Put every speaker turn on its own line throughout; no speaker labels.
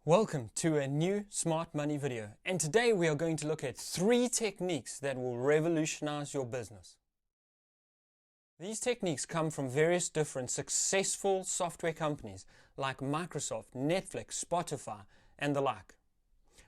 Welcome to a new Smart Money video, and today we are going to look at 3 techniques that will revolutionize your business. These techniques come from various different successful software companies like Microsoft, Netflix, Spotify, and the like.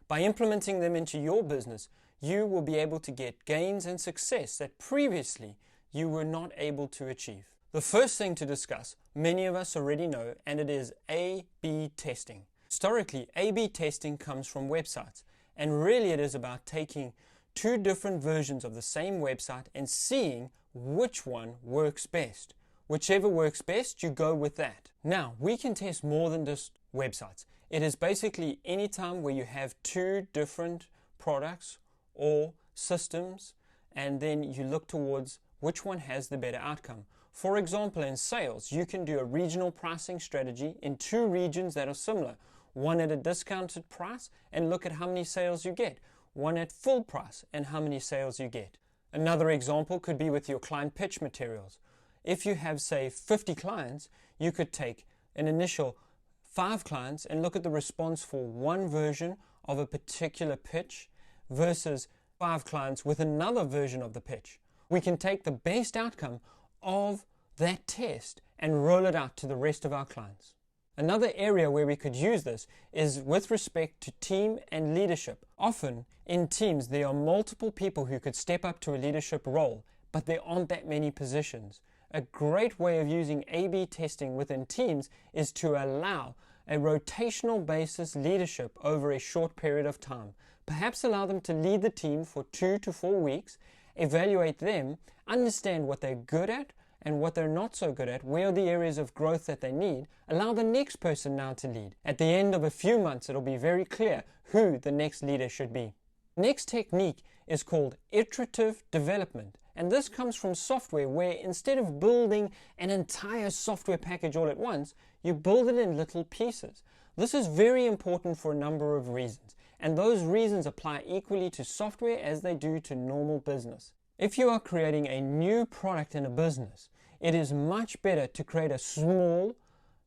By implementing them into your business, you will be able to get gains and success that previously you were not able to achieve. The first thing to discuss, many of us already know, and it is A/B testing. Historically, A/B testing comes from websites, and really it is about taking 2 different versions of the same website and seeing which one works best. Whichever works best, you go with that. Now, we can test more than just websites. It is basically any time where you have 2 different products or systems, and then you look towards which one has the better outcome. For example, in sales, you can do a regional pricing strategy in 2 regions that are similar. One at a discounted price and look at how many sales you get. One at full price and how many sales you get. Another example could be with your client pitch materials. If you have, say, 50 clients, you could take an initial 5 clients and look at the response for one version of a particular pitch versus 5 clients with another version of the pitch. We can take the best outcome of that test and roll it out to the rest of our clients. Another area where we could use this is with respect to team and leadership. Often in teams there are multiple people who could step up to a leadership role, but there aren't that many positions. A great way of using A/B testing within teams is to allow a rotational basis leadership over a short period of time. Perhaps allow them to lead the team for 2 to 4 weeks, evaluate them, understand what they're good at, and what they're not so good at, where are the areas of growth that they need, allow the next person now to lead. At the end of a few months, it'll be very clear who the next leader should be. Next technique is called Iterative Development, and this comes from software where instead of building an entire software package all at once, you build it in little pieces. This is very important for a number of reasons, and those reasons apply equally to software as they do to normal business. If you are creating a new product in a business, it is much better to create a small,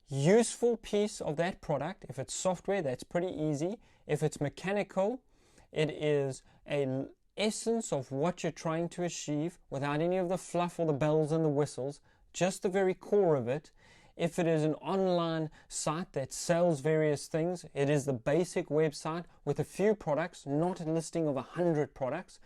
useful piece of that product. If it's software, that's pretty easy. If it's mechanical, it is an essence of what you're trying to achieve without any of the fluff or the bells and the whistles, just the very core of it. If it is an online site that sells various things, it is the basic website with a few products, not a listing of 100 products.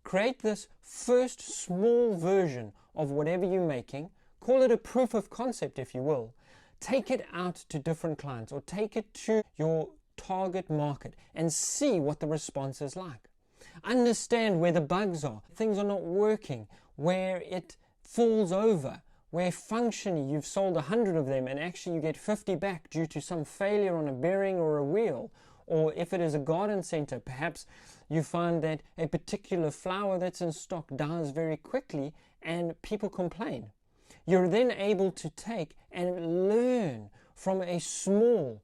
Create this first small version of whatever you're making, call it a proof of concept if you will. Take it out to different clients or take it to your target market and see what the response is like. Understand where the bugs are, things are not working, where it falls over, where functionally you've sold 100 of them and actually you get 50 back due to some failure on a bearing or a wheel. Or if it is a garden center, perhaps you find that a particular flower that's in stock dies very quickly and people complain. You're then able to take and learn from a small,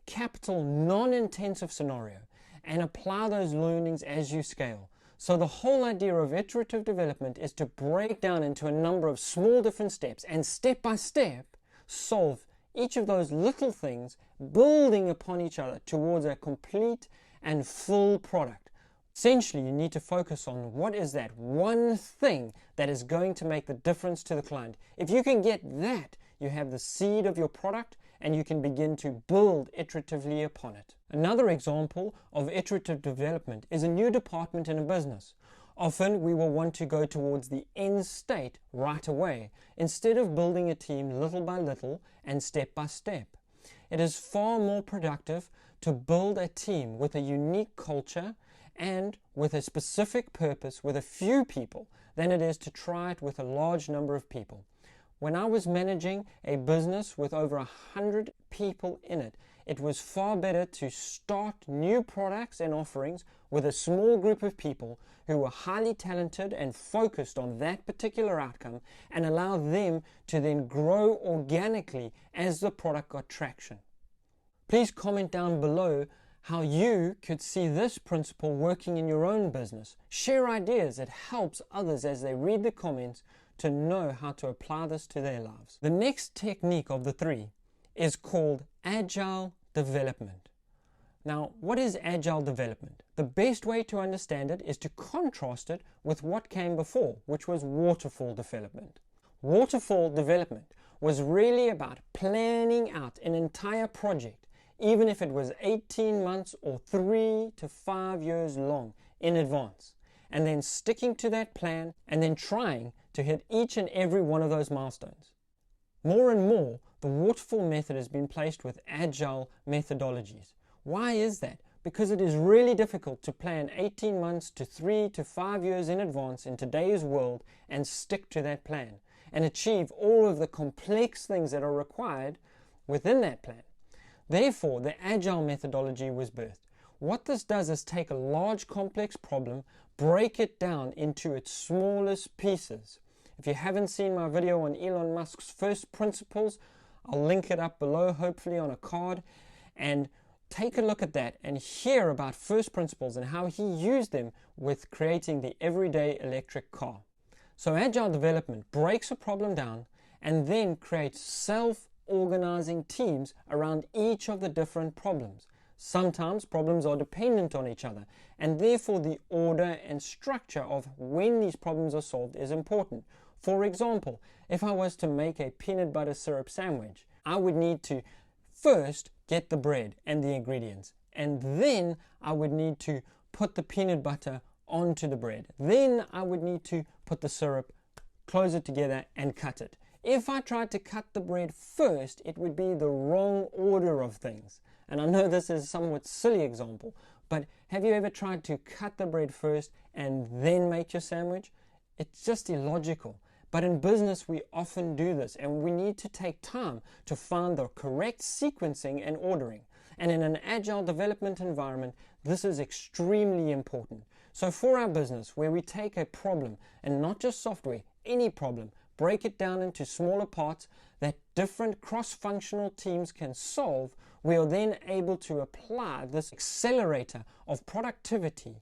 capital, non-intensive scenario and apply those learnings as you scale. So the whole idea of iterative development is to break down into a number of small different steps and step by step solve each of those little things, building upon each other towards a complete and full product. Essentially, you need to focus on what is that one thing that is going to make the difference to the client. If you can get that, you have the seed of your product and you can begin to build iteratively upon it. Another example of iterative development is a new department in a business. Often we will want to go towards the end state right away, instead of building a team little by little and step by step. It is far more productive to build a team with a unique culture and with a specific purpose with a few people than it is to try it with a large number of people. When I was managing a business with over 100 people in it, it was far better to start new products and offerings with a small group of people who were highly talented and focused on that particular outcome and allow them to then grow organically as the product got traction. Please comment down below how you could see this principle working in your own business. Share ideas. It helps others as they read the comments to know how to apply this to their lives. The next technique of the 3 is called Agile Development. Now, what is Agile Development? The best way to understand it is to contrast it with what came before, which was waterfall development. Waterfall development was really about planning out an entire project, even if it was 18 months or 3 to 5 years long in advance, and then sticking to that plan and then trying to hit each and every one of those milestones. More and more, the waterfall method has been placed with agile methodologies. Why is that? Because it is really difficult to plan 18 months to 3 to 5 years in advance in today's world and stick to that plan and achieve all of the complex things that are required within that plan. Therefore, the agile methodology was birthed. What this does is take a large complex problem, break it down into its smallest pieces. If you haven't seen my video on Elon Musk's first principles, I'll link it up below, hopefully on a card, and take a look at that and hear about first principles and how he used them with creating the everyday electric car. So Agile Development breaks a problem down and then creates self-organizing teams around each of the different problems. Sometimes problems are dependent on each other, and therefore the order and structure of when these problems are solved is important. For example, if I was to make a peanut butter syrup sandwich, I would need to first get the bread and the ingredients, and then I would need to put the peanut butter onto the bread. Then I would need to put the syrup, close it together, and cut it. If I tried to cut the bread first, it would be the wrong order of things. And I know this is a somewhat silly example, but have you ever tried to cut the bread first and then make your sandwich? It's just illogical. But in business, we often do this, and we need to take time to find the correct sequencing and ordering. And in an agile development environment, this is extremely important. So for our business, where we take a problem, and not just software, any problem, break it down into smaller parts that different cross-functional teams can solve, we are then able to apply this accelerator of productivity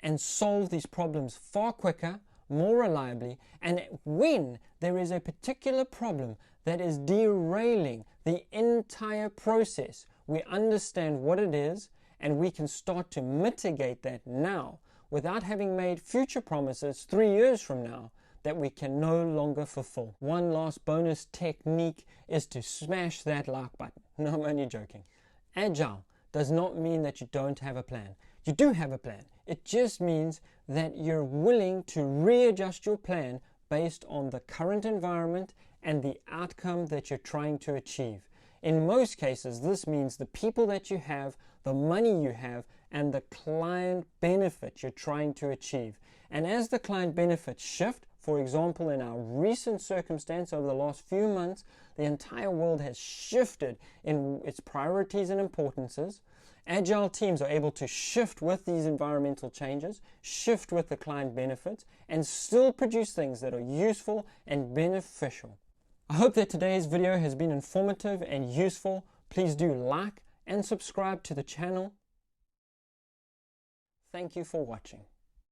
and solve these problems far quicker, more reliably, and when there is a particular problem that is derailing the entire process, we understand what it is and we can start to mitigate that now without having made future promises 3 years from now that we can no longer fulfill. One last bonus technique is to smash that like button. No, I'm only joking. Agile does not mean that you don't have a plan. You do have a plan. It just means that you're willing to readjust your plan based on the current environment and the outcome that you're trying to achieve. In most cases, this means the people that you have, the money you have, and the client benefit you're trying to achieve. And as the client benefits shift, for example, in our recent circumstance over the last few months, the entire world has shifted in its priorities and importances. Agile teams are able to shift with these environmental changes, shift with the client benefits, and still produce things that are useful and beneficial. I hope that today's video has been informative and useful. Please do like and subscribe to the channel. Thank you for watching.